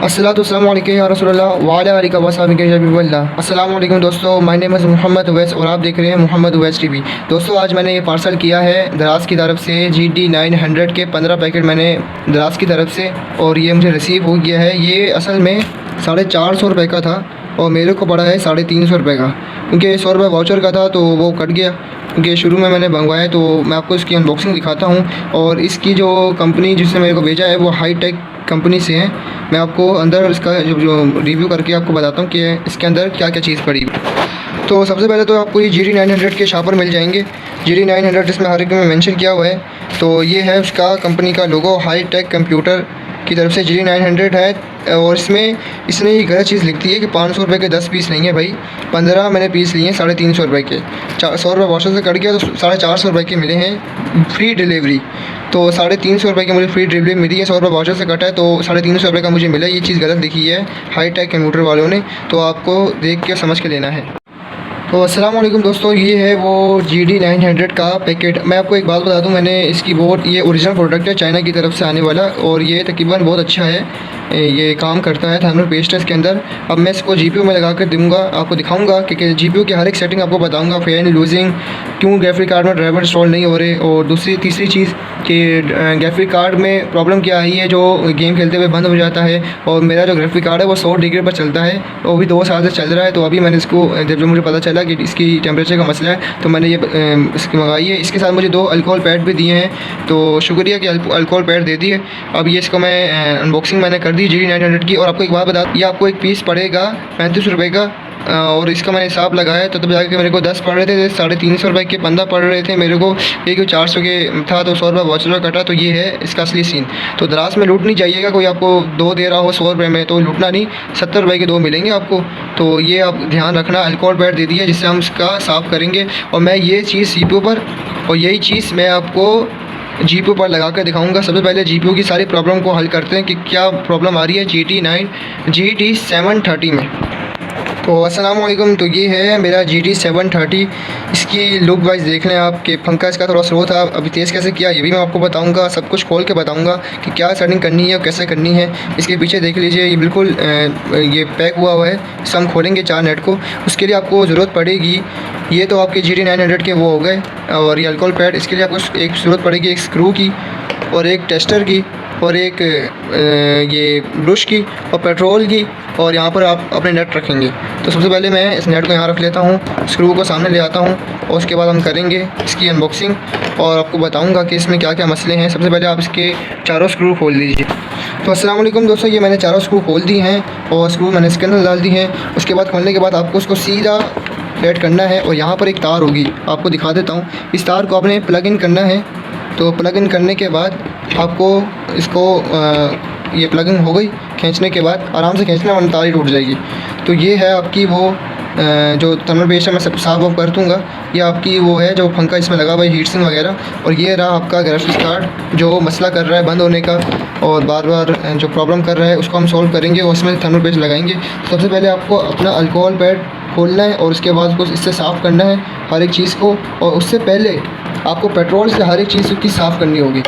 अस्सलाम वालेकुम या रसूलल्लाह वाला अलैका वसहबिहि हबीबल्लाह। अस्सलाम वालेकुम दोस्तों, my name is Mohammad Uvais और आप देख रहे हैं मोहम्मद उवैस टीवी। दोस्तों आज मैंने ये पार्सल किया है दराज की तरफ से GD 900 के 15 पैकेट मैंने दराज की तरफ से, और ये मुझे रिसीव हो गया है। ये असल में 450 रुपये का था और मेरे को पड़ा है 350 रुपये का, क्योंकि 100 रुपये वाउचर का था तो वो कट गया, क्योंकि शुरू में मैंने मंगवाया। तो मैं आपको इसकी अनबॉक्सिंग दिखाता हूँ, और इसकी जो कंपनी जिसने मेरे को भेजा है वो हाई टेक कंपनी से है। मैं आपको अंदर इसका जो रिव्यू करके आपको बताता हूँ कि इसके अंदर क्या क्या चीज़ पड़ी। तो सबसे पहले तो आपको ये GD 900 के शापर मिल जाएंगे। GD 900 इसमें हर एक में मेंशन किया हुआ है। तो ये है उसका कंपनी का लोगो, हाई टेक कंप्यूटर की तरफ से GD 900 है। और इसने ये गलत चीज़ लिखती है कि 500 रुपये के 10 पीस नहीं है भाई, 15 मैंने पीस लिए हैं 350 रुपये के। 100 रुपये वाशर से कट गया तो 450 रुपये के मिले हैं फ्री डिलीवरी। तो 350 रुपये की मुझे फ्री डिलीवरी मिली है, 100 रुपये वाशर से कटा है तो 350 रुपये का मुझे मिला। ये चीज़ गलत लिखी है हाई टेक कंप्यूटर वालों ने, तो आपको देख के समझ के लेना है। तो अस्सलाम वालेकुम दोस्तों, ये है वो GD 900 का पैकेट। मैं आपको एक बात बता दूं, मैंने इसकी ये ओरिजिनल प्रोडक्ट है चाइना की तरफ से आने वाला, और ये तकरीबन बहुत अच्छा है, ये काम करता है थर्मल पेस्ट है इसके अंदर। अब मैं इसको GPU में लगा कर दूँगा, आपको दिखाऊंगा कि GPU की हर एक सेटिंग आपको बताऊंगा, फ़ैन लूजिंग, क्यों ग्राफिक कार्ड में ड्राइवर इंस्टॉल नहीं हो रहे, और तीसरी चीज़ कि ग्राफिक कार्ड में प्रॉब्लम क्या आई है जो गेम खेलते हुए बंद हो जाता है। और मेरा जो ग्राफिक कार्ड है वो 100 डिग्री पर चलता है, वो भी 2 साल से चल रहा है। तो अभी मैंने इसको जब मुझे पता चला कि इसकी टेम्परेचर का मसला है तो मैंने ये इसकी मंगाई है। इसके साथ मुझे 2 अल्कोहल पैड भी दिए हैं, तो शुक्रिया कि अल्कोहल पैड दे दिए। अब ये इसको मैं अनबॉक्सिंग मैंने कर दी GD 900 की। और आपको एक बात बता, ये आपको एक पीस पड़ेगा 35 रुपये का, और इसका मैंने हिसाब लगाया तो तब जाके मेरे को 10 पड़ रहे थे, 350 रुपये के 15 पड़ रहे थे मेरे को। एक 400 के था तो 100 रुपये वाचर का कटा। तो ये है इसका असली सीन। तो दराज में लूट नहीं जाइएगा, कोई आपको 2 दे रहा हो 100 रुपये में तो लूटना नहीं, 70 रुपये के 2 मिलेंगे आपको। तो ये आप ध्यान रखना। अल्कोहल पैड दे दिया जिससे हम इसका साफ़ करेंगे, और मैं ये चीज़ CPU पर, और यही चीज़ मैं आपको GPU पर लगा कर दिखाऊंगा। सबसे पहले GPU की सारी प्रॉब्लम को हल करते हैं कि क्या प्रॉब्लम आ रही है GT 730 में। तो अस्सलाम वालेकुम, तो ये है मेरा GT 730। इसकी लुक वाइज देख लें आप कि पंखा इसका थोड़ा स्लो था, अभी तेज़ कैसे किया ये भी मैं आपको बताऊंगा। सब कुछ खोल के बताऊंगा कि क्या सेटिंग करनी है और कैसे करनी है। इसके पीछे देख लीजिए, ये बिल्कुल ये पैक हुआ है। इसे हम खोलेंगे 4 नेट को, उसके लिए आपको ज़रूरत पड़ेगी, ये तो आपके GD 900 के वो हो गए। और ये अल्कोहल पैड, इसके लिए आपको एक ज़रूरत पड़ेगी एक स्क्रू की, और एक टेस्टर की, और एक ये ब्रश की, और पेट्रोल की, और यहाँ पर आप अपने नेट रखेंगे। तो सबसे पहले मैं इस नेट को यहाँ रख लेता हूँ, स्क्रू को सामने ले आता हूँ, और उसके बाद हम करेंगे इसकी अनबॉक्सिंग और आपको बताऊँगा कि इसमें क्या क्या मसले हैं। सबसे पहले आप इसके चारों स्क्रू खोल लीजिए। तो अस्सलाम वालेकुम दोस्तों, ये मैंने चारों स्क्रू खोल दी हैं और स्क्रू मैंने इसके अंदर डाल दी हैं। उसके बाद खोलने के बाद आपको उसको सीधा फ्लैट करना है, और यहाँ पर एक तार होगी, आपको दिखा देता हूँ। इस तार को आपने प्लग इन करना है। तो प्लग इन करने के बाद आपको इसको ये प्लग इन हो गई, खींचने के बाद आराम से खींचना वरना तार ही टूट जाएगी। तो ये है आपकी वो जो थर्मल पेस्ट है, मैं सब साफ ऑफ कर दूँगा। ये आपकी वो है जो पंखा इसमें लगा हुआ है, हीट सिंक वगैरह। और ये रहा आपका ग्राफिक्स कार्ड जो मसला कर रहा है बंद होने का, और बार बार जो प्रॉब्लम कर रहा है उसको हम सॉल्व करेंगे और उसमें थर्मल पेस्ट लगाएंगे। सबसे पहले आपको अपना अल्कोहल पैड खोलना है, और उसके बाद उसको इससे साफ़ करना है हर एक चीज़ को। और उससे पहले आपको पेट्रोल से हर एक चीज़ की साफ़ करनी होगी।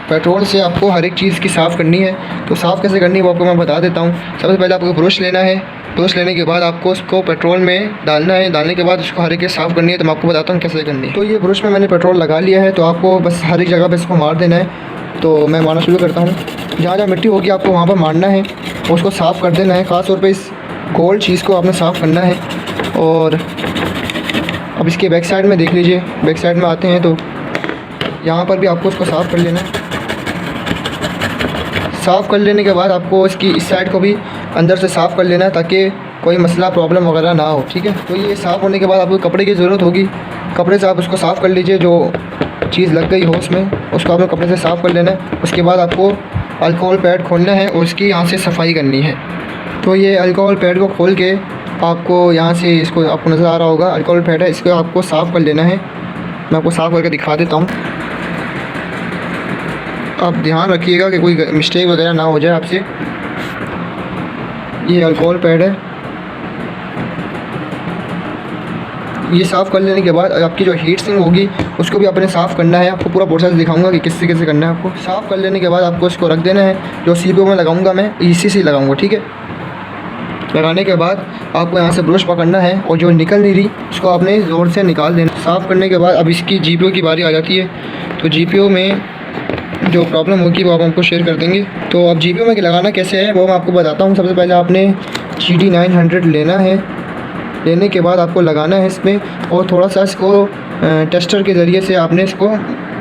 पेट्रोल से आपको हर एक चीज़ की साफ़ करनी है। तो साफ़ कैसे करनी है वो आपको मैं बता देता हूँ। सबसे पहले आपको ब्रश लेना है, ब्रश लेने के बाद आपको उसको पेट्रोल में डालना है, डालने के बाद उसको हर एक साफ़ करनी है। तो मैं आपको बताता हूँ कैसे करनी है। तो ये ब्रश में मैंने पेट्रोल लगा लिया है, तो आपको बस हर एक जगह पर इसको मार देना है। तो मैं मारना शुरू करता हूँ, जहाँ जहाँ मिट्टी होगी आपको वहाँ पर मारना है, उसको साफ़ कर देना है। ख़ास तौर पर इस गोल्ड चीज़ को आपने साफ़ करना है। और अब इसके बैक साइड में देख लीजिए, बैक साइड में आते हैं तो यहाँ पर भी आपको उसको साफ़ कर लेना है। साफ़ कर लेने के बाद आपको इसकी इस साइड को भी अंदर से साफ़ कर लेना है, ताकि कोई मसला प्रॉब्लम वगैरह ना हो, ठीक है। तो ये साफ़ होने के बाद आपको कपड़े की ज़रूरत होगी, कपड़े से आप उसको साफ़ कर लीजिए, जो चीज़ लग गई हो उसमें उसको आपको कपड़े से साफ़ कर लेना है। उसके बाद आपको अल्कोहल पैड खोलना है और उसकी यहाँ से सफाई करनी है। तो ये अल्कोहल पैड को खोल के आपको यहाँ से, इसको आपको नज़र आ रहा होगा अल्कोहल पैड है, इसको आपको साफ़ कर लेना है। मैं आपको साफ़ करके दिखा देता हूँ। आप ध्यान रखिएगा कि कोई मिस्टेक वगैरह ना हो जाए आपसे। ये अल्कोहल पैड है, ये साफ़ कर लेने के बाद आपकी जो हीट सिंक होगी उसको भी आपने साफ़ करना है। आपको पूरा प्रोसेस दिखाऊंगा कि किस तरीके से करना है। आपको साफ़ कर लेने के बाद आपको इसको रख देना है। जो CPU में लगाऊंगा मैं इसी से लगाऊंगा, ठीक है। लगाने के बाद आपको यहाँ से ब्रश पकड़ना है और जो निकल नहीं रही उसको आपने ज़ोर से निकाल देना। साफ़ करने के बाद अब इसकी GPU की बारी आ जाती है। तो GPU में जो प्रॉब्लम होगी वो आप हमको शेयर कर देंगे। तो अब GPU में लगाना कैसे है वो मैं आपको बताता हूँ। सबसे पहले आपने GD900 लेना है। लेने के बाद आपको लगाना है इसमें और थोड़ा सा इसको टेस्टर के ज़रिए से आपने इसको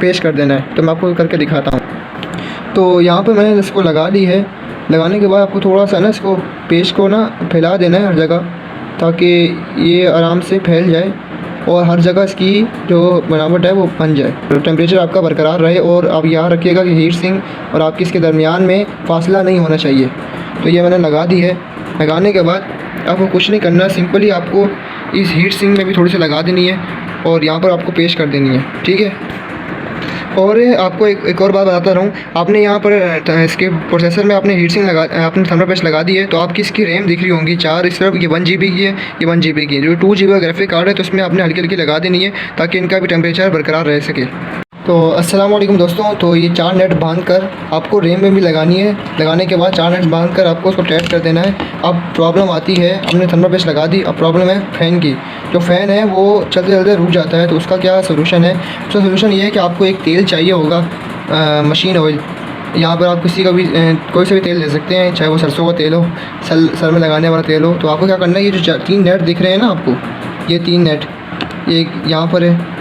पेश कर देना है। तो मैं आपको करके दिखाता हूँ। तो यहाँ पे मैंने इसको लगा ली है। लगाने के बाद आपको थोड़ा सा ना इसको पेश को ना फैला देना है हर जगह, ताकि ये आराम से फैल जाए और हर जगह इसकी जो बनावट है वो बन जाए। तो टेम्परेचर आपका बरकरार रहे और आप याद रखिएगा कि हीट सिंक और आपकी इसके दरमियान में फासला नहीं होना चाहिए। तो ये मैंने लगा दी है। लगाने के बाद आपको कुछ नहीं करना, सिंपली आपको इस हीट सिंक में भी थोड़ी सी लगा देनी है और यहाँ पर आपको पेश कर देनी है, ठीक है। और आपको एक और बात बताता रहूँ, आपने यहाँ पर इसके प्रोसेसर में आपने हीट सिंक आपने थर्मल पेस्ट लगा दी है। तो आपकी इसकी रैम दिख रही होंगी 4, इस तरफ ये 1 GB की है, ये 1 GB की है। जो 2 GB का ग्राफिक कार्ड है तो उसमें आपने हल्की हल्की लगा देनी है ताकि इनका भी टेम्परेचर बरकरार रह सके। तो अस्सलाम वालेकुम दोस्तों। तो ये 4 नेट बांध कर आपको रैम में भी लगानी है। लगाने के बाद 4 नेट बांध कर आपको उसको टाइट कर देना है। अब प्रॉब्लम आती है, हमने थर्मल पेस्ट लगा दी, अब प्रॉब्लम है फ़ैन की। जो फ़ैन है वो चलते चलते रुक जाता है। तो उसका क्या सोल्यूशन है? उसका सोल्यूशन ये है कि आपको एक तेल चाहिए होगा, मशीन ऑयल। यहाँ पर आप किसी का भी कोई सा भी तेल ले सकते हैं, चाहे वो सरसों का तेल हो, सर में लगाने वाला तेल हो। तो आपको क्या करना है, ये जो 3 नेट दिख रहे हैं ना आपको, ये 3 नेट, एक यहाँ पर है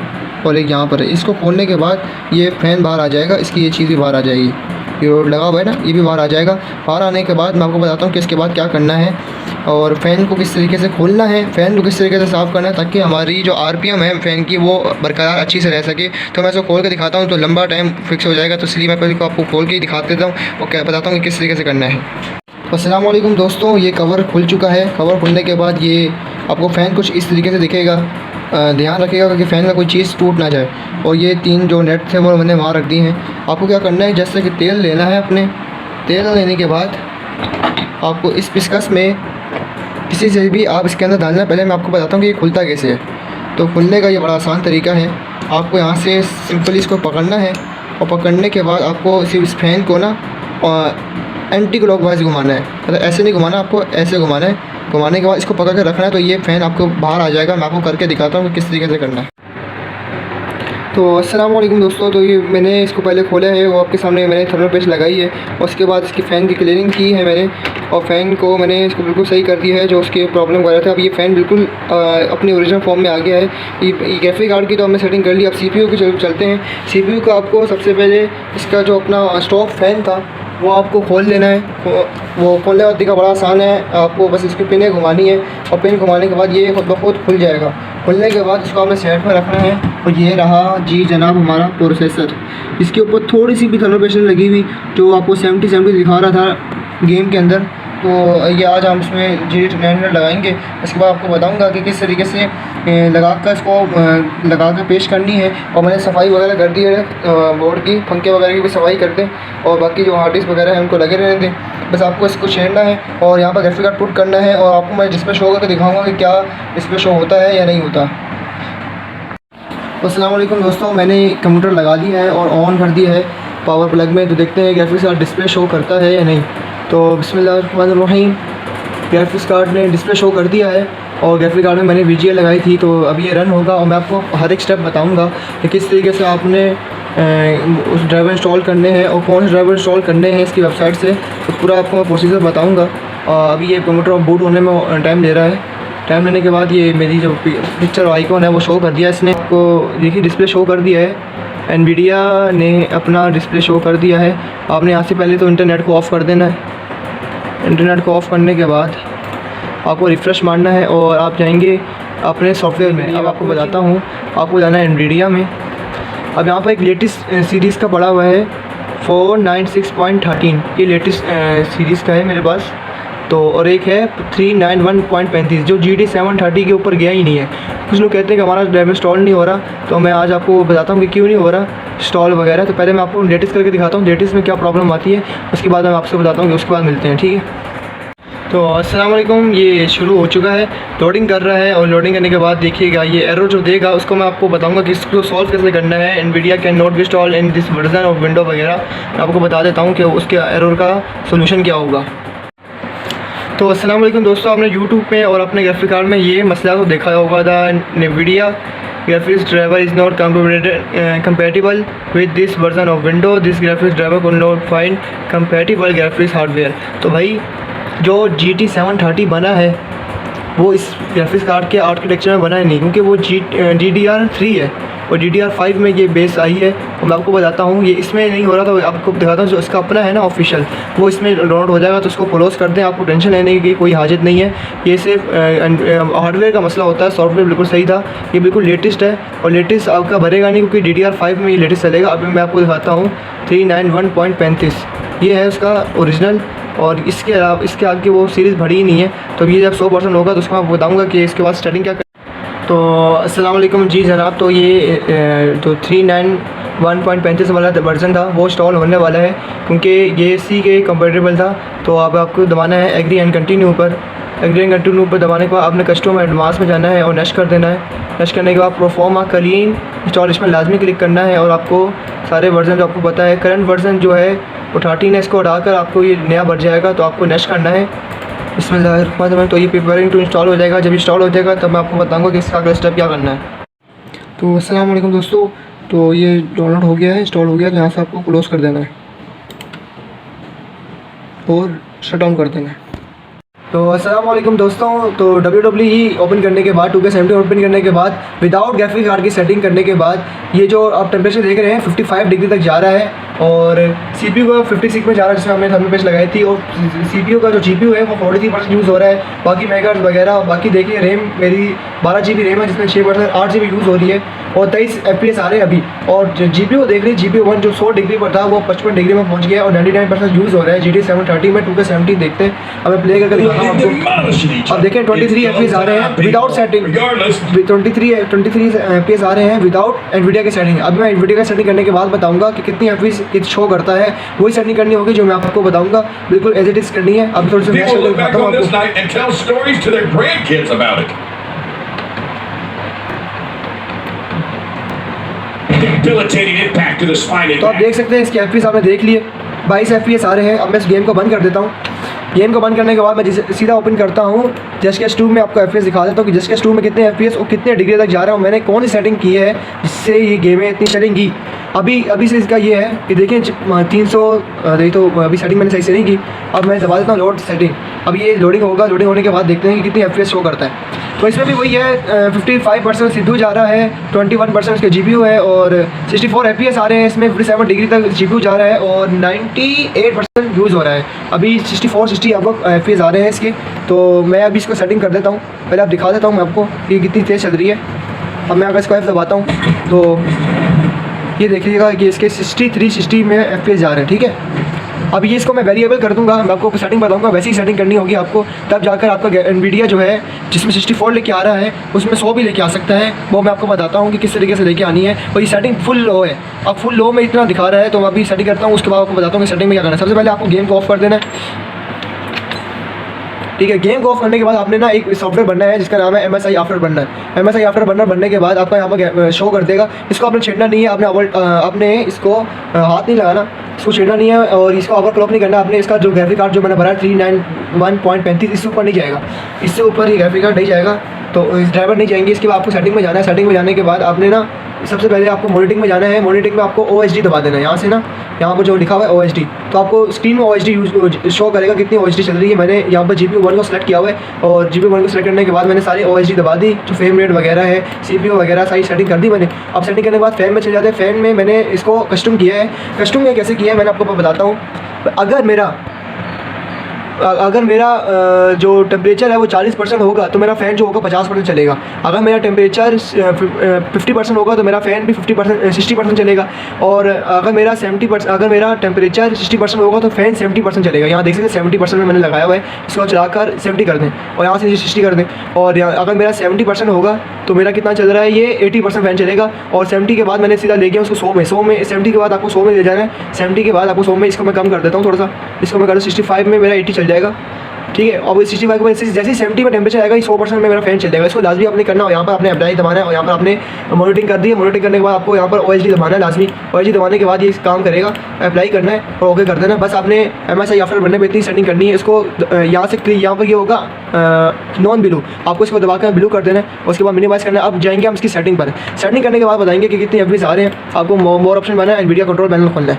और एक यहाँ पर है। इसको खोलने के बाद ये फ़ैन बाहर आ जाएगा, इसकी ये चीज़ भी बाहर आ जाएगी। ये रोड लगा हुआ है ना, ये भी बाहर आ जाएगा। बाहर आने के बाद मैं आपको बताता हूँ कि इसके बाद क्या करना है और फ़ैन को किस तरीके से खोलना है, फ़ैन को किस तरीके से साफ़ करना है ताकि हमारी जो RPM है फ़ैन की वो बरकरार अच्छी से रह सके। तो मैं इसको खोल के दिखाता हूँ तो लंबा टाइम फिक्स हो जाएगा। तो इसलिए मैं पहले आपको खोल के ही दिखा देता हूँ और क्या बताता हूँ कि किस तरीके से करना है। अस्सलाम वालेकुम दोस्तों, ये कवर खुल चुका है। कवर खुलने के बाद ये आपको फ़ैन कुछ इस तरीके से दिखेगा। ध्यान रखिएगा कि फ़ैन का कोई चीज़ टूट ना जाए। और ये 3 जो नेट थे वो मैंने वहाँ रख दी हैं। आपको क्या करना है, जैसे कि तेल लेना है अपने। तेल लेने के बाद आपको इस पिस्कस में किसी से भी आप इसके अंदर डालना है। पहले मैं आपको बताता हूँ कि ये खुलता कैसे है। तो खुलने का ये बड़ा आसान तरीका है। आपको यहाँ से सिंपली इसको पकड़ना है और पकड़ने के बाद आपको इस फ़ैन को ना एंटी क्लॉकवाइज घुमाना है। मतलब ऐसे नहीं घुमाना, आपको ऐसे घुमाना है। घुमाने के बाद इसको पकड़ के रखना है। तो ये फ़ैन आपको बाहर आ जाएगा। मैं आपको करके दिखाता हूँ कि किस तरीके से करना है। तो अस्सलाम वालेकुम दोस्तों, तो ये मैंने इसको पहले खोला है, वो आपके सामने मैंने थर्मल पेस्ट लगाई है और उसके बाद इसकी फ़ैन की क्लीनिंग की है मैंने और फ़ैन को मैंने इसको बिल्कुल सही कर दिया है जो उसकी प्रॉब्लम कर रहा था। अब ये फ़ैन बिल्कुल अपने ओरिजिनल फॉर्म में आ गया है। ये ग्राफिक कार्ड की तो हमने सेटिंग कर ली। अब CPU की चलते हैं। CPU का आपको सबसे पहले इसका जो अपना स्टॉक फ़ैन था वो आपको खोल देना है। वो खोलने का तरीका बड़ा आसान है। आपको बस इसकी पिनें घुमानी है और पिन घुमाने के बाद ये खुद ब खुद खुल जाएगा। खुलने के बाद इसको आपने साइड पर रखना है और ये रहा जी जनाब हमारा प्रोसेसर। इसके ऊपर थोड़ी सी भी थर्मल पेस्ट लगी हुई जो आपको 70 दिखा रहा था गेम के अंदर। तो ये आज हम इसमें GD900 लगाएंगे। उसके बाद आपको बताऊंगा कि किस तरीके से लगा कर इसको लगा कर पेश करनी है। और मैंने सफाई वगैरह कर दी है बोर्ड की, पंखे वगैरह की भी सफाई कर दें और बाकी जो हार्ड डिस्क वगैरह है उनको लगे रहने दें। बस आपको इसको छेड़ना है और यहाँ पर ग्राफिक कार्ड पुट करना है और आपको मैं डिस्प्ले शो करके दिखाऊँगा कि क्या डिस्प्ले शो होता है या नहीं होता। अस्सलाम वालेकुम दोस्तों, मैंने कंप्यूटर लगा दिया है और ऑन कर दिया है पावर प्लग में। तो देखते हैं ग्राफिक्स कार्ड डिस्प्ले शो करता है या नहीं। तो बिस्मिल्लाहिर्रहमानिर्रहीम, ग्राफिक्स कार्ड ने डिस्प्ले शो कर दिया है और ग्राफिक कार्ड में मैंने VGA लगाई थी। तो अभी ये रन होगा और मैं आपको हर एक स्टेप बताऊंगा कि किस तरीके से आपने उस ड्राइवर इंस्टॉल करने हैं और कौन से ड्राइवर इंस्टॉल करने हैं इसकी वेबसाइट से। तो पूरा आपको मैं प्रोसीजर बताऊँगा। और अभी ये कंप्यूटर बूट होने में टाइम ले रहा है। टाइम लेने के बाद ये मेरी जो पिक्चर आइकॉन है वो शो कर दिया इसने। आपको देखिए डिस्प्ले शो कर दिया है। NVIDIA ने अपना डिस्प्ले शो कर दिया है। आपने यहाँ से पहले तो इंटरनेट को ऑफ़ कर देना है। इंटरनेट को ऑफ़ करने के बाद आपको रिफ़्रेश मारना है और आप जाएंगे अपने सॉफ्टवेयर में। अब आपको बताता हूँ, आपको जाना है NVIDIA में। अब यहाँ पर एक लेटेस्ट सीरीज़ का पड़ा हुआ है 496.13, ये लेटेस्ट सीरीज़ का है मेरे पास। तो और एक है 391.35 जो GD730 के ऊपर गया ही नहीं है। कुछ लोग कहते हैं कि हमारा ड्राइवर इंस्टॉल नहीं हो रहा। तो मैं आज आपको बताता हूँ कि क्यों नहीं हो रहा इंस्टॉल वगैरह। तो पहले मैं आपको लेटेस्ट करके दिखाता हूँ लेटेस्ट में क्या प्रॉब्लम आती है, उसके बाद मैं आपसे बताता हूँ कि उसके बाद मिलते हैं, ठीक है। तो अस्सलाम वालेकुम, ये शुरू हो चुका है, लोडिंग कर रहा है और लोडिंग करने के बाद देखिएगा ये एरर जो देगा उसको मैं आपको बताऊंगा कि इसको सॉल्व कैसे करना है। Nvidia can not be install in this version of window वगैरह मैं आपको बता देता हूँ कि उसके एरर का सोल्यूशन क्या होगा। तो अस्सलाम वालेकुम दोस्तों, आपने यूट्यूब पे और अपने ग्राफिक कार्ड में ये मसला तो देखा होगा, the Nvidia graphics driver is not compatible with this version of Windows. This graphics driver could not find compatible graphics hardware। तो भाई जो GT 730 बना है वो इस ग्राफिक्स कार्ड के आर्किटेक्चर में बना है नहीं, क्योंकि वो DDR3 है और DDR5 में ये बेस आई है। और मैं आपको बताता हूँ ये इसमें नहीं हो रहा, तो आपको दिखाता हूँ जो इसका अपना है ना ऑफिशियल, वो इसमें डाउनलोड हो जाएगा। तो उसको क्लोज कर दें, आपको टेंशन लेने की कोई हाजत नहीं है। ये सिर्फ हार्डवेयर का मसला होता है, सॉफ्टवेयर बिल्कुल सही था, ये बिल्कुल लेटेस्ट है और लेटेस्ट आपका भरेगा नहीं क्योंकि DDR5 में ये लेटेस्ट चलेगा। अभी मैं आपको दिखाता हूँ 391.35 ये है उसका ओरिजिनल, और इसके अलावा इसके आगे वो सीरीज़ भरी ही नहीं है। तो ये जब 100% होगा तो उसको मैं बताऊँगा कि इसके बाद सेटिंग क्या कर। तो अस्सलाम वालेकुम जी जनाब, तो ये तो 391.35 वाला वर्जन था वो इंस्टॉल होने वाला है क्योंकि ये सी के कंपेटेबल था। तो अब आपको दबाना है एग्री एंड कंटिन्यू पर। एग्री एंड कंटिन्यू पर दबाने के बाद आपने कस्टम एडवांस में जाना है और नेक्स्ट कर देना है। नेक्स्ट करने के बाद प्रोफॉर्मा क्लीन इंस्टॉल इसमें लाजमी क्लिक करना है और आपको सारे वर्जन जो आपको पता है, करंट वर्जन जो है वो 13 है, इसको हटाकर आपको ये नया बढ़ जाएगा। तो आपको नेक्स्ट करना है बिस्मिल्लाह। तो ये प्रिपेयरिंग टू इंस्टॉल हो जाएगा। जब इंस्टॉल हो जाएगा तब मैं आपको बताऊंगा कि इसका अगला स्टेप क्या करना है। तो अस्सलाम वालेकुम दोस्तों, तो ये डाउनलोड हो गया है, इंस्टॉल हो गया। तो यहाँ से आपको क्लोज़ कर देना है और शट डाउन कर देना है। तो अस्सलाम वालेकुम दोस्तों, तो WWE ओपन करने के बाद 2K70 ओपन करने के बाद विदाउट ग्राफिक कार्ड की सेटिंग करने के बाद ये जो आप टेम्परेचर देख रहे हैं 55 डिग्री तक जा रहा है और CPU का 56 में जा रहा है, जिसमें हमने थर्मल पेस्ट लगाई थी। और CPU का जो GPU है वो 43% यूज़ हो रहा है। बाकी मेगाहर्ट्ज़ वगैरह बाकी देखिए, रैम मेरी 12 GB रैम है जिसमें 6% 8 GB यूज़ हो रही है और 23 FPS आ रहे हैं अभी। और जो GPU देख रही है, GPU 1 जो 100 डिग्री पर था वो 55 डिग्री में पहुँच गया और 99% यूज़ हो रहा है। GT 730 में 2K70 देखते हैं, हमें प्ले करके दिखाता हूँ आपको। अब देखें 23 FPS आ रहे हैं विदाउट सेटिंग, 23 FPS आ रहे हैं विदाउट एनवीडिया की सेटिंग। अब मैं एनवीडिया की सेटिंग करने के बाद बताऊंगा कि कितनी FPS शो करता है, वही सेटिंग करनी होगी जो मैं आपको बताऊंगा, बिल्कुल एज इट इज करनी है। अब थोड़ी सी नेक्स्ट करके दिखाता हूँ आपको। तो आप देख सकते हैं इसके FPS आपने देख लिए 22 FPS आ रहे हैं। अब मैं इस गेम को बंद कर देता हूँ। गेम को बंद करने के बाद मैं सीधा ओपन करता हूँ जस्ट कैश 2 में, आपको FPS दिखा देता हूँ कि जस्ट कैश 2 में कितने FPS और कितने डिग्री तक जा रहा हूँ, मैंने कौन सी सेटिंग की है जिससे ये गेमें इतनी चलेंगी। अभी से इसका ये है कि देखिए 300 देखिए, तो अभी सेटिंग मैंने सही से नहीं की। अब मैं दबा देता हूँ लोड सेटिंग। अब ये लोडिंग होगा, लोडिंग होने के बाद देखते हैं कि कितनी FPS शो करता है। तो इसमें भी वही है 55% CPU जा रहा है, 21% इसका GPU है और 64 FPS आ रहे हैं इसमें, 57 डिग्री तक GPU जा रहा है और 98% यूज़ हो रहा है। अभी 60 आपको FPS आ रहे हैं इसके। तो मैं अभी इसको सेटिंग कर देता हूँ, पहले आप दिखा देता हूँ मैं आपको कि कितनी तेज़ चल रही है। अब मैं अगर इसको F दबाता हूँ तो ये देखिएगा कि इसके 60 में FPS जा रहे हैं, ठीक है। अब ये इसको मैं वेरिएबल कर दूंगा, मैं आपको सेटिंग बताऊंगा, वैसी ही सेटिंग करनी होगी आपको, तब जाकर आपका एनवीडिया जो है जिसमें 64 लेके आ रहा है उसमें 100 भी लेके आ सकता है। वो मैं आपको बताता हूँ कि किस तरीके से लेके आनी है। और ये सेटिंग फुल लो है, अब फुल लो में इतना दिखा रहा है तो मैं अभी सेटिंग करता हूँ, उसके बाद आपको बताता हूँ कि सेटिंग में क्या करना है। सबसे पहले आपको गेम को ऑफ कर देना है, ठीक है। गेम को ऑफ करने के बाद आपने ना एक सॉफ्टवेयर बनना है जिसका नाम है MSI after burner. MSI after burner बनने के बाद आपका यहाँ पर शो कर देगा। इसको आपने छेड़ना नहीं है, आपने इसको हाथ नहीं लगाना, इसको छेड़ना नहीं है और इसको ओवर क्लॉक नहीं करना। आपने इसका जो ग्राफिक कार्ड जो मैंने भरा है 391.35 इससे ऊपर नहीं जाएगा, इससे ऊपर ये ग्राफिक कार्ड नहीं जाएगा, तो इस ड्राइवर नहीं जाएंगे। इसके बाद आपको सेटिंग में जाना है। सेटिंग में जाने के बाद आपने ना सबसे पहले आपको मॉनिटरिंग में जाना है। मॉनिटरिंग में आपको OHD दबा देना है, यहाँ से ना यहाँ पर जो लिखा हुआ है OHD, तो आपको स्क्रीन में OHD शो करेगा कितनी OHD चल रही है। मैंने यहाँ पर GPU 1 को सेलेक्ट किया हुआ है और GPU 1 को सेलेक्ट करने के बाद मैंने सारी OHD दबा दी, जो फ्रेम रेट वगैरह है, CPU वगैरह सारी सेटिंग कर दी मैंने। अब सेटिंग करने के बाद फैन में चले जाते हैं। फैन में मैंने इसको कस्टम किया है। कस्टम में कैसे किया है मैंने आपको बताता हूँ। अगर मेरा जो टेम्परेचर है वो 40% होगा तो मेरा फ़ैन जो होगा 50% चलेगा। अगर मेरा टेम्परेचर 50% होगा तो मेरा फ़ैन भी 60% चलेगा। और अगर मेरा टेम्परेचर 60% होगा तो फ़ैन 70% चलेगा। यहाँ देख सकते हैं 70% में मैंने लगाया हुआ है, इसको चलाकर 70 कर दें और यहाँ से 60 कर दें। और अगर मेरा 70% होगा तो मेरा कितना चल रहा है, ये 80% फ़ैन चलेगा। और 70 के बाद मैंने सीधा ले गया उसको 100 में 70 के बाद आपको 100 में ले जाना है। 70 के बाद आपको 100 में, इसको मैं कम कर देता हूँ थोड़ा सा, इसको मैं कर 65 में मेरा 80 चल जाएगा। ठीक है। और 65 के बाद जैसे ही 70 में टेम्परेचर आएगा 100% में मेरा फैन चल जाएगा। इसको लाजमी आपने करना हो, यहाँ पर आपने अप्लाई दबाना है और यहाँ पर आपने मॉनिटरिंग कर दी है। मॉनिटरिंग करने के बाद आपको यहाँ पर OHD दबाना है लाजमी। OHD दबाने के बाद ये काम करेगा, अप्लाई करना है और ओके कर देना। बस आपने MSI आफ्टर बनने पर इतनी सेटिंग करनी है। इसको यहाँ से यहाँ पर ये होगा नॉन ब्लू, आपको इसको दबा कर ब्लू कर देना है। उसके बाद मिनिमाइज़ करना है। अब जाएंगे हम इसकी सेटिंग पर। सेटिंग करने के बाद बताएंगे कि कितने FPS आ रहे हैं। आपको मोर ऑप्शन बना है, NVIDIA कंट्रोल पैनल खोलना है।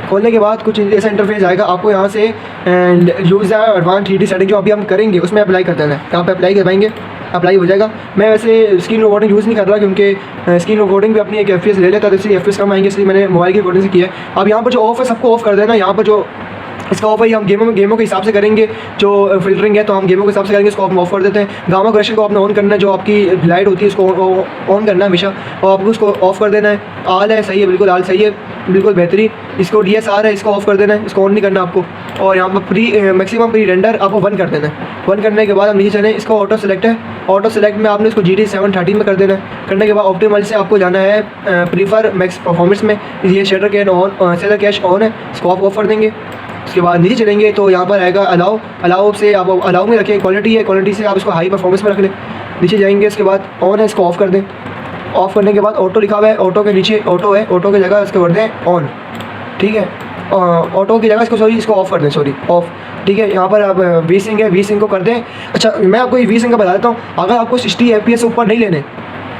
खोलने के बाद कुछ ऐसा इंटरफेस आएगा, आपको यहाँ से यूज़ एडवांस 3D सेटिंग जो अभी हम करेंगे उसमें अप्लाई कर देना है। यहाँ पे अप्लाई करवाएंगे, अप्लाई हो जाएगा। मैं वैसे स्क्रीन रिकॉर्डिंग यूज़ नहीं कर रहा क्योंकि स्क्रीन रिकॉर्डिंग भी अपनी एक FPS ले लेता है, तो इसलिए FPS कम आएंगे, इसलिए मैंने मोबाइल की रिकॉर्डिंग से किया है। अब यहाँ पर जो ऑफ है सबको ऑफ कर देना। यहाँ पर जो इसका ऑफ है हम गेमों के हिसाब से करेंगे। जो फिल्टरिंग है तो हम गेमों के हिसाब से करेंगे, इसको हम ऑफ कर देते हैं। गामा क्रेशन को आपने ऑन करना है, जो आपकी लाइट होती है उसको ऑन करना है हमेशा, और आपको उसको ऑफ कर देना है। आल है सही है, बिल्कुल आल सही है, बिल्कुल बेहतरीन। इसको DSR है, इसको ऑफ कर देना है, इसको ऑन नहीं करना आपको। और यहाँ पर मैक्सिमम प्री रेंडर आपको 1 कर देना है। 1 करने के बाद हम नीचे चलें, इसको ऑटो सेलेक्ट है, ऑटो सेलेक्ट में आपने इसको GT 713 में कर देना है। करने के बाद ऑप्टिमल से आपको जाना है प्रीफर मैक्स परफॉर्मेंस में। ये शेडर कैश ऑन है, इसको आप ऑफ कर देंगे। उसके बाद नीचे चलेंगे तो यहाँ पर आएगा अलाउ से आप अलाउ में रखें। क्वालिटी है, क्वालिटी से आप इसको हाई परफॉर्मेंस में रख लें। नीचे जाएंगे, उसके बाद ऑन है, इसको ऑफ कर दें। ऑफ करने के बाद ऑटो लिखा हुआ है, ऑटो के नीचे ऑटो है, ऑटो की जगह इसको कर दें ऑन। ठीक है, ऑटो की जगह इसको ऑफ कर दें, ऑफ। ठीक है, यहाँ पर आप V-Sync है, V-Sync को कर दें। अच्छा, मैं आपको ये V-Sync का बता देता हूँ। अगर आपको 60 FPS से ऊपर नहीं लेने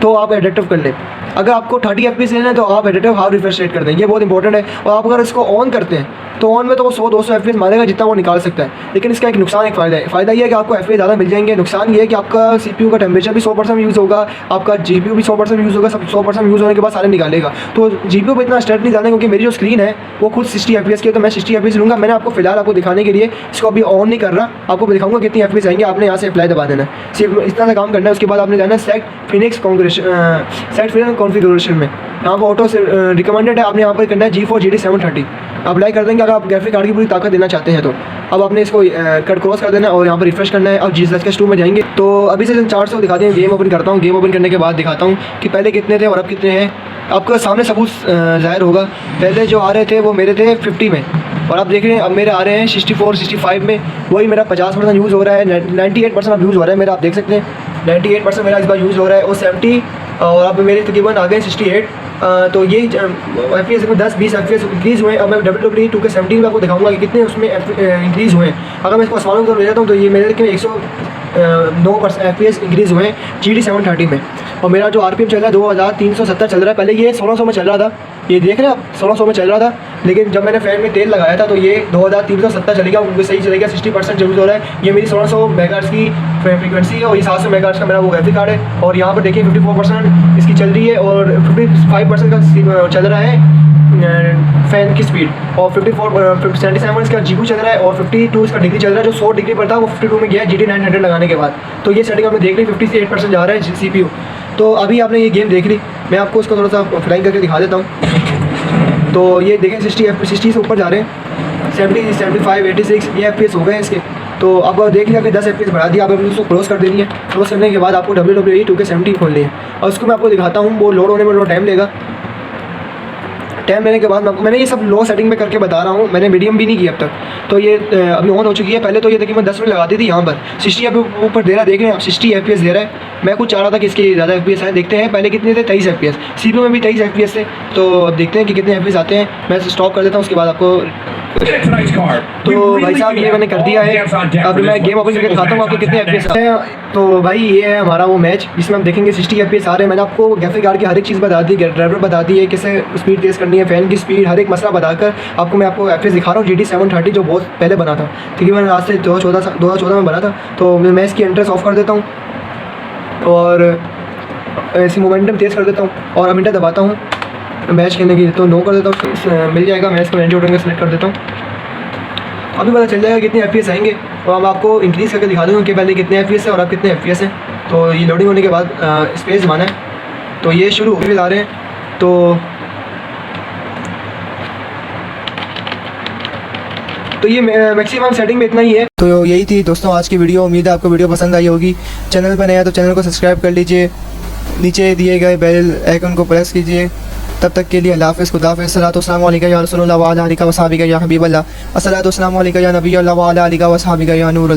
तो आप एडिटिव कर लें। अगर आपको 30 FPS लेना है तो आप एडिटिव हाफ रिफ्रेश रेट कर दें, ये बहुत इंपॉर्टेंट है। और आप अगर इसको ऑन करते हैं तो ऑन में तो वो 100-200 FPS मारेगा जितना वो निकाल सकता है। लेकिन इसका एक नुकसान, एक फ़ायदा है। फ़ायदा ये है कि आपको FPS ज़्यादा मिल जाएंगे। नुकसान ये है कि आपका CPU का टेम्परेचर भी 100% यूज़ होगा, आपका GPU भी 100% यूज़ होगा। सब 100% यूज़ होने के बाद सारे निकालेगा। तो GPU पर इतना स्ट्रेस नहीं जाना, क्योंकि मेरी जो स्क्रीन है वो खुद 60 FPS की है, तो मैं 60 FPS लूँगा। मैंने आपको फिलहाल आपको दिखाने के लिए इसको अभी ऑन नहीं कर रहा, आपको दिखाऊंगा कितनी FPS आएंगे। आपने यहाँ से अप्लाई दबा देना है, सिर्फ इतना सा काम करना है। उसके बाद आपने जाना है सेट फिनिक्स कॉन्फ़िगरेशन में। यहाँ पर ऑटो से रिकमेंडेड है, आपने यहाँ पर करना है G4 GT 730 अप्लाई कर देंगे। अगर आप ग्राफिक कार्ड की पूरी ताकत देना चाहते हैं तो अब आपने इसको कट क्रॉस कर देना है और यहाँ पर रिफ्रेश करना है। अब GSLS 2 में जाएंगे तो अभी से 400 दिखाते हैं। गेम ओपन करता हूँ, गेम ओपन करने के बाद दिखाता हूँ कि पहले कितने थे और अब कितने हैं। आपके सामने सबूत ज़ाहिर होगा। पहले जो आ रहे थे वो मेरे थे 50 में, और आप देख रहे हैं अब मेरे आ रहे हैं 64-65 में। वही मेरा 50% यूज़ हो रहा है, 98% अब यूज़ हो रहा है मेरा। आप देख सकते हैं 98% मेरा इस बार यूज़ हो रहा है। और 70 और अब मेरे तकरीबन आ गए 68। तो ये FPS में 10-20 FPS इंक्रीज़ हुए। अब मैं WWE 2K17 में आपको दिखाऊंगा कि कितने उसमें इंक्रीज़ हुए हैं। अगर मैं इसको आसमानों की तरफ ले जाता हूँ तो ये मेरे 109% FPS इंक्रीज़ हुए हैं GT 730 में। और मेरा जो RPM चल रहा है 2370 चल रहा है। पहले ये 1600 में चल रहा था, ये देख रहे हैं आप, 1600 में चल रहा था। लेकिन जब मैंने फ़ैन में तेल लगाया था तो ये 2370 चलेगा, वो सही चलेगा। 60% यूज़ हो रहा है। ये मेरी 1600 मेगाहर्ट्ज़ की फ्रीक्वेंसी है और ये 700 मेगाहर्ट्ज़ का मेरा वो ग्राफिक कार्ड है। और यहाँ पर देखिए 54% इसकी चल रही है और 55% का चल रहा है फ़ैन की स्पीड। और 77 इसका GPU चल रहा है और 52 इसका डिग्री चल रहा है। जो 100 डिग्री पर था वो 52 में गया है GT 900 लगाने के बाद। तो ये सेटिंग आपने देख ली, 58% जा रहा है CPU। तो अभी आपने ये गेम देख ली, मैं आपको इसको थोड़ा सा फ्लाइंग करके दिखा देता हूँ। तो ये देखें 60 से ऊपर जा रहे हैं, 70, 75, 86 ये FPS हो गए इसके। तो अब देख लिया कि 10 FPS बढ़ा दिया। अब उसको क्लोज कर देनी है। क्लोज करने के बाद आपको WWE 2K17 खोलनी है और उसको मैं आपको दिखाता हूँ। वो लोड होने में थोड़ा टाइम लेगा। टाइम लेने के बाद मैंने ये सब लो सेटिंग में करके बता रहा हूँ, मैंने मीडियम भी नहीं किया अब तक। तो ये अभी ऑन हो चुकी है। पहले तो ये देखिए मैं 10 मिनट लगा दी थी। यहाँ पर 60 ऊपर दे रहा है, देख रहे हैं 60 FPS दे रहा है। मैं कुछ चाह रहा था कि इसके ज़्यादा FPS आए। देखते हैं पहले कितने थे, 23 FPS। CPU में भी 23 FPS थे। तो अब देखते हैं कि कितने FPS आते हैं। मैं स्टॉप कर देता हूँ, उसके बाद आपको तो भाई साहब ये मैंने कर दिया है। अब मैं गेम ओपन करके दिखाता हूँ आपको कितने FPS आते हैं। तो भाई ये है हमारा वो मैच जिसमें हम देखेंगे 60 FPS आ रहे हैं। मैंने आपको ग्राफिक कार्ड की हर एक चीज़ बता दी, ड्राइवर बता दी है, कैसे स्पीड तेज़ करनी है, फ़ैन की स्पीड, हर एक मसला बताकर आपको मैं आपको FPS दिखा रहा हूँ। GT 730 जो बहुत पहले बना था, ठीक है, मैंने आज से 2014 में बना था। तो मैं इसकी एंट्रेंस ऑफ कर देता हूँ और ऐसी मोमेंटम तेज़ कर देता हूँ और अब इंटर दबाता हूँ मैच खेलने की। तो नो कर देता हूँ, मिल जाएगा। मैं इसको रेंज ऑर्डर सेलेक्ट कर देता हूँ। अभी पता चल जाएगा कितने FPS आएंगे और अब आपको इंक्रीज़ करके दिखा दूँगा कि पहले कितने FPS है और अब कितने FPS हैं। तो ये लोडिंग होने के बाद स्पेस जमाना है। तो ये शुरू हो आ रहे हैं। तो ये मैक्सिमम सेटिंग में इतना ही है। तो यही थी दोस्तों आज की वीडियो। उम्मीद है आपको वीडियो पसंद आई होगी। चैनल पर नया तो चैनल को सब्सक्राइब कर लीजिए, नीचे दिए गए बेल आइकन को प्रेस कीजिए तब तक के लिए अल्लाह हाफ़िज़, खुदा हाफ़िज़। अस्सलातु वस्सलामु अलैका या रसूलल्लाह व अला आलिका व सहाबिका या हबीबल्लाह। अस्सलातु वस्सलामु अलैका या नबी अल्लाह व अला आलिका व सहाबिका या नूर